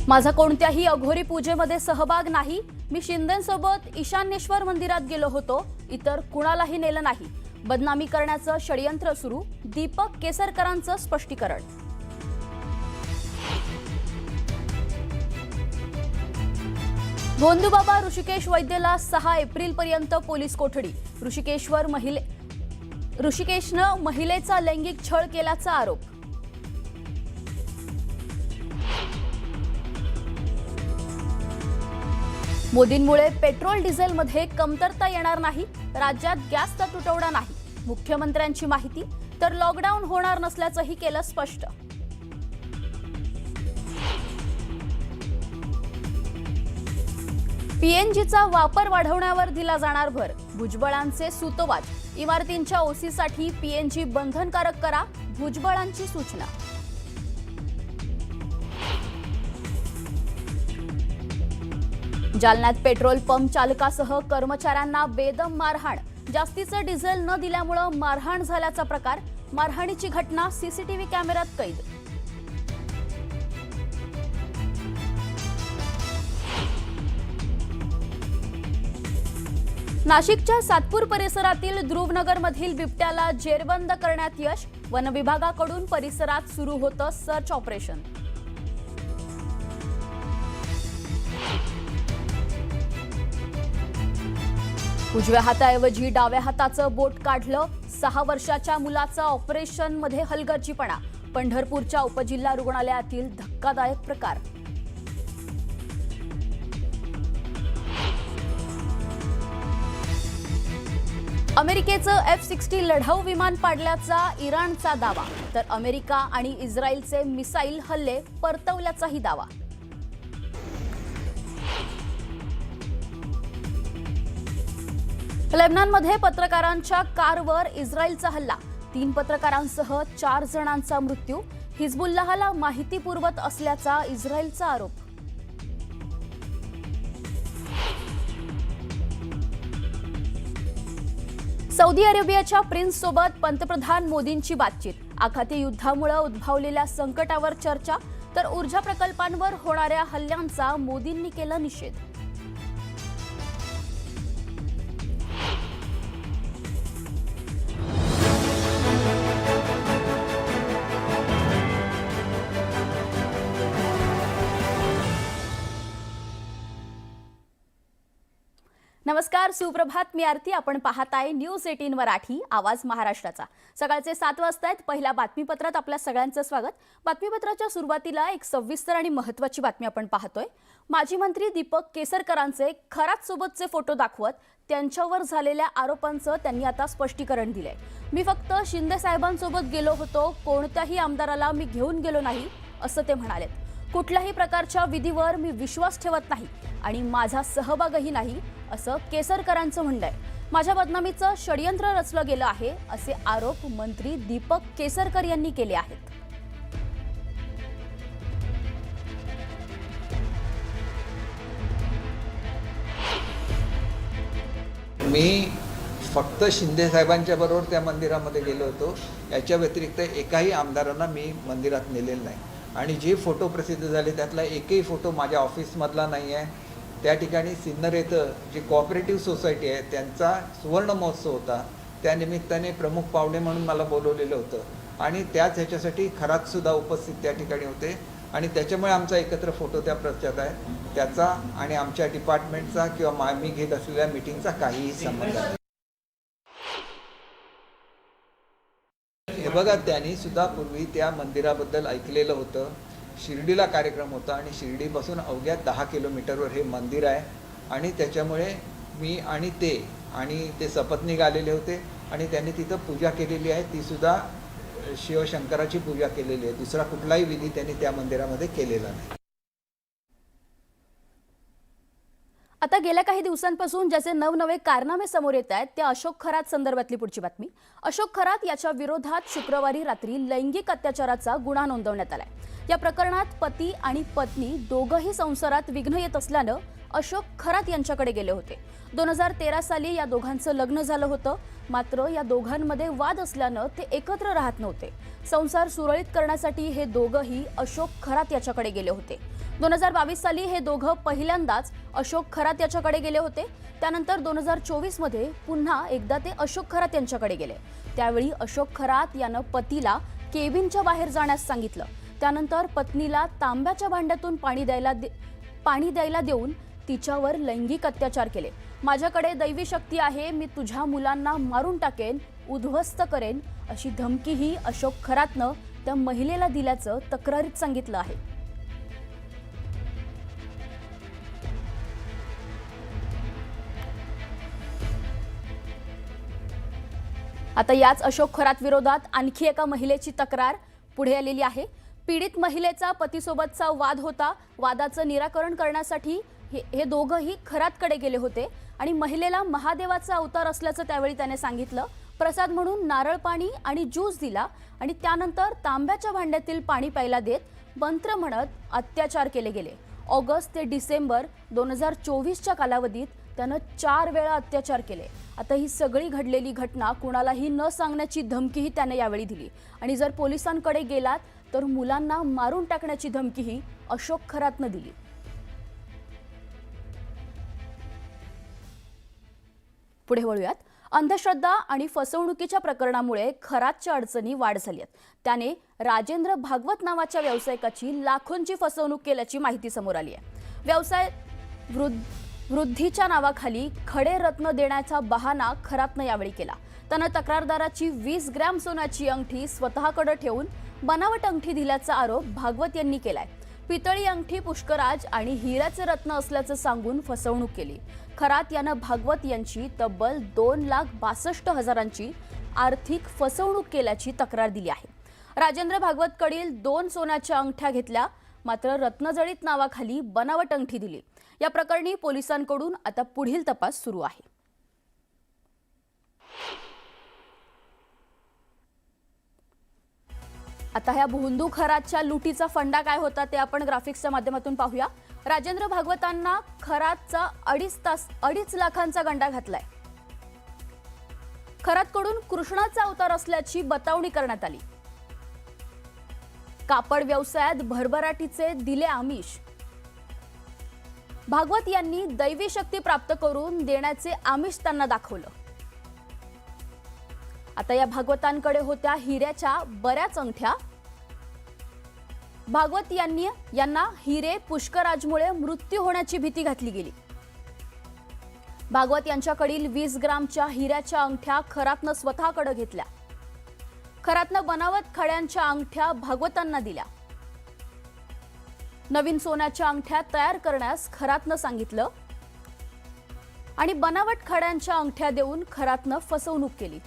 माझा कोणत्याही अघोरी पूजेमध्ये सहभाग नाही। मी शिंदेंसोबत ईशान्येश्वर मंदिरात गेलो होतो, इतर कुणालाही नेलं नाही। बदनामी करण्याचं षडयंत्र सुरू, दीपक केसरकरांचं स्पष्टीकरण। भोंदूबाबा ऋषिकेश वैद्यला 6 एप्रिलपर्यंत पोलीस कोठडी। ऋषिकेशनं महिलेचा लैंगिक छळ केल्याचा आरोप। मोदींमुळे पेट्रोल डिझेलमध्ये कमतरता येणार नाही, राज्यात गॅसचा तुटवडा नाही। मुख्यमंत्र्यांची माहिती, तर लॉकडाऊन होणार नसल्याचंही केलं स्पष्ट। पीएनजीचा वापर वाढवण्यावर दिला जाणार भर। भुजबळांचे सूतोवाच, इमारतींच्या ओसीसाठी पीएनजी बंधनकारक करा, भुजबळांची सूचना। जालन्यात पेट्रोल पंप चालकासह कर्मचाऱ्यांना बेदम मारहाण। जास्तीचं डिझेल न दिल्यामुळे मारहाण झाल्याचा प्रकार। मारहाणीची घटना सीसीटीव्ही कॅमेऱ्यात कैद। नाशिकच्या सातपूर परिसरातील ध्रुवनगरमधील बिबट्याला जेरबंद करण्यात यश। वन विभागाकडून परिसरात सुरू होतं सर्च ऑपरेशन। उजव्या हाताऐवजी डाव्या हाताचं बोट काढलं। 6 वर्षाच्या मुलाचा ऑपरेशनमध्ये हलगर्जीपणा। पंढरपूरच्या उपजिल्हा रुग्णालयातील धक्कादायक प्रकार। अमेरिकेचं F-60 लढाऊ विमान पाडल्याचा इराणचा दावा, तर अमेरिका आणि इस्रायलचे मिसाईल हल्ले परतवल्याचाही दावा। लेबनॉनमध्ये पत्रकारांच्या कारवर इस्रायलचा हल्ला। 3 पत्रकारांसह 4 जणांचा मृत्यू। हिजबुल्लाहला माहिती पुरवत असल्याचा इस्रायलचा आरोप। सौदी अरेबियाच्या प्रिन्स सोबत पंतप्रधान मोदींची बातचीत। आखाती युद्धामुळे उद्भवलेल्या संकटावर चर्चा, तर ऊर्जा प्रकल्पांवर होणाऱ्या हल्ल्यांचा मोदींनी केला निषेध। नमस्कार, सुप्रभात। मी आरती। आपण पाहताय न्यूज 18 मराठी, आवाज महाराष्ट्राचा। सकाळचे 7 वाजता आहेत। पहिल्या बातमीपत्रात आपल्या सगळ्यांचं स्वागत। बातमीपत्राच्या सुरुवातीला एक सविस्तर आणि महत्त्वाची बातमी आपण पाहतोय। माजी मंत्री दीपक केसरकरांचे खरात सोबतचे फोटो दाखवत त्यांच्यावर झालेल्या आरोपांचं त्यांनी आता स्पष्टीकरण दिलंय। मी फक्त शिंदे साहेबांसोबत गेलो होतो, कोणत्याही आमदाराला मी घेऊन गेलो नाही, असं ते म्हणाले। कुठल्याही प्रकारच्या विधीवर मी विश्वास ठेवत नाही आणि माझा सहभागही नाही, असं केसरकरांचं म्हणणं आहे। माझ्या बदनामीचं षडयंत्र रचलं गेलं आहे, असे आरोप मंत्री दीपक केसरकर यांनी केले आहेत। मी फक्त शिंदे साहेबांच्या बरोबर त्या मंदिरामध्ये गेलो होतो, याच्या व्यतिरिक्त एकाही आमदारांना मी मंदिरात नेलेलं नाही। आणि जे फोटो प्रसिद्ध झाले त्यातला एकही फोटो माझ्या ऑफिसमधला नाही आहे। त्या ठिकाणी सिन्नर येथं जे कोऑपरेटिव्ह सोसायटी आहे त्यांचा सुवर्ण महोत्सव होता, त्या निमित्ताने प्रमुख पाहुणे म्हणून मला बोलवलेलं होतं आणि त्याच ह्याच्यासाठी खरातसुद्धा उपस्थित त्या ठिकाणी होते आणि त्याच्यामुळे आमचा एकत्र फोटो त्या प्रचारात आहे। त्याचा आणि आमच्या डिपार्टमेंटचा किंवा मी घेत असलेल्या मीटिंगचा काहीही संबंध नाही। हे बघा, त्यांनी सुद्धा पूर्वी त्या मंदिराबद्दल ऐकलेलं होतं। शिर्डीला कार्यक्रम होता आणि शिर्डीपासून अवघ्या 10 किलोमीटरवर हे मंदिर आहे आणि त्याच्यामुळे मी आणि ते सपत्नीक आलेले होते आणि त्यांनी तिथं पूजा केलेली आहे। ती सुद्धा शिवशंकराची पूजा केलेली आहे। दुसरा कुठलाही विधी त्यांनी त्या मंदिरामध्ये केलेला नाही। आता गेल्या काही दिवसांपासून ज्याचे नवनवे कारनामे समोर येत आहेत, त्या अशोक खरात संदर्भातली पुढची बातमी। अशोक खरात याच्या विरोधात शुक्रवारी रात्री लैंगिक अत्याचाराचा गुन्हा नोंदवण्यात आलाय। या प्रकरणात पती आणि पत्नी दोघंही संसारात विघ्न येत असल्यानं अशोक खरात यांच्याकडे गेले होते। 2013 साली या दोघांचं लग्न झालं होतं। मात्र या दोघांमध्ये वाद असल्यानं ते एकत्र राहत नव्हते. संसार सुरळीत करण्यासाठी हे दोघंही अशोक खरात याच्याकडे गेले होते. 2022 साली हे दोघं पहिल्यांदाच अशोक खरात याच्याकडे गेले होते. त्यानंतर 2024 मध्ये पुन्हा एकदा ते अशोक खरात यांच्याकडे गेले. त्यावेळी अशोक खरात यानं पतीला केबिनच्या बाहेर जाण्यास सांगितलं. त्यानंतर पत्नीला तांब्याच्या भांड्यातून पाणी द्यायला देऊन तिच्यावर लैंगिक अत्याचार केले. माझ्याकडे दैवी शक्ती आहे, मी तुझ्या मुलांना मारून टाकेन, उद्ध्वस्त करेन अशी धमकीही अशोक खरातनं त्या महिलेला दिल्याचं तक्रारीत सांगितलं आहे. आता याच अशोक खरात विरोधात आणखी एका महिलेची तक्रार पुढे आलेली आहे. पीडित महिलेचा पतीसोबतचा वाद होता. वादाचं निराकरण करण्यासाठी हे दोघंही खरातकडे गेले होते आणि महिलेला महादेवाचा अवतार असल्याचं त्यावेळी त्याने सांगितलं. प्रसाद म्हणून नारळ पाणी आणि ज्यूस दिला आणि त्यानंतर तांब्याच्या भांड्यातील पाणी प्यायला देत मंत्र म्हणत अत्याचार केले गेले. ऑगस्ट ते डिसेंबर 2024च्या कालावधीत त्यानं 4 वेळा अत्याचार केले. आता ही सगळी घडलेली घटना कुणालाही न सांगण्याची धमकीही त्याने यावेळी दिली आणि जर पोलिसांकडे गेलात तर मुलांना मारून टाकण्याची धमकीही अशोक खरातनं दिली. पुढे वळूयात. अंधश्रद्धा आणि फसवणुकीच्या प्रकरणामुळे खरातच्या अडचणी वाढ झाली आहेत. त्याने राजेंद्र भागवत नावाच्या व्यावसायिकाची लाखोंची फसवणूक केल्याची माहिती समोर आली आहे. व्यवसाय वृद्धीच्या नावाखाली खडे रत्न देण्याचा बहाणा खरातनं यावेळी केला. त्यानं तक्रारदाराची 20 ग्रॅम सोन्याची अंगठी स्वतःकडे ठेवून बनावट अंगठी दिल्याचा आरोप भागवत यांनी केलाय. पितळी अंगठी पुष्कराज आणि हिऱ्याचे रत्न असल्याचं सांगून फसवणूक केली. खरात यानं भागवत यांची तब्बल 2,62,000ची आर्थिक फसवणूक केल्याची तक्रार दिली आहे. राजेंद्र भागवतकडील 2 सोन्याच्या अंगठ्या घेतल्या, मात्र रत्नजळीत नावाखाली बनावट अंगठी दिली. या प्रकरणी पोलिसांकडून आता पुढील तपास सुरू आहे. आता ह्या भोंदू खरातच्या लुटीचा फंडा काय होता ते आपण ग्राफिक्सच्या माध्यमातून पाहूया. राजेंद्र भागवतांना खरातचा 2.5 लाखांचा गंडा घातलाय. खरातकडून कृष्णाचा अवतार असल्याची बतावणी करण्यात आली. कापड व्यवसायात भरभराटीचे दिले आमिष. भागवत यांनी दैवी शक्ती प्राप्त करून देण्याचे आमिष त्यांना दाखवलं. आता या भागवतांकडे होत्या हिऱ्याच्या बऱ्याच अंगठ्या. भागवत यांना हिरे पुष्कराजमुळे मृत्यू होण्याची भीती घातली गेली. भागवत यांच्याकडील 20 ग्रामच्या हिऱ्याच्या अंगठ्या खरातनं स्वतःकडे घेतल्या. खरातनं बनावट खड्यांच्या अंगठ्या भागवतांना दिल्या. नवीन सोन्याच्या अंगठ्या तयार करण्यास खरातनं सांगितलं आणि बनावट खड्यांच्या अंगठ्या देऊन खरातनं फसवणूक केली.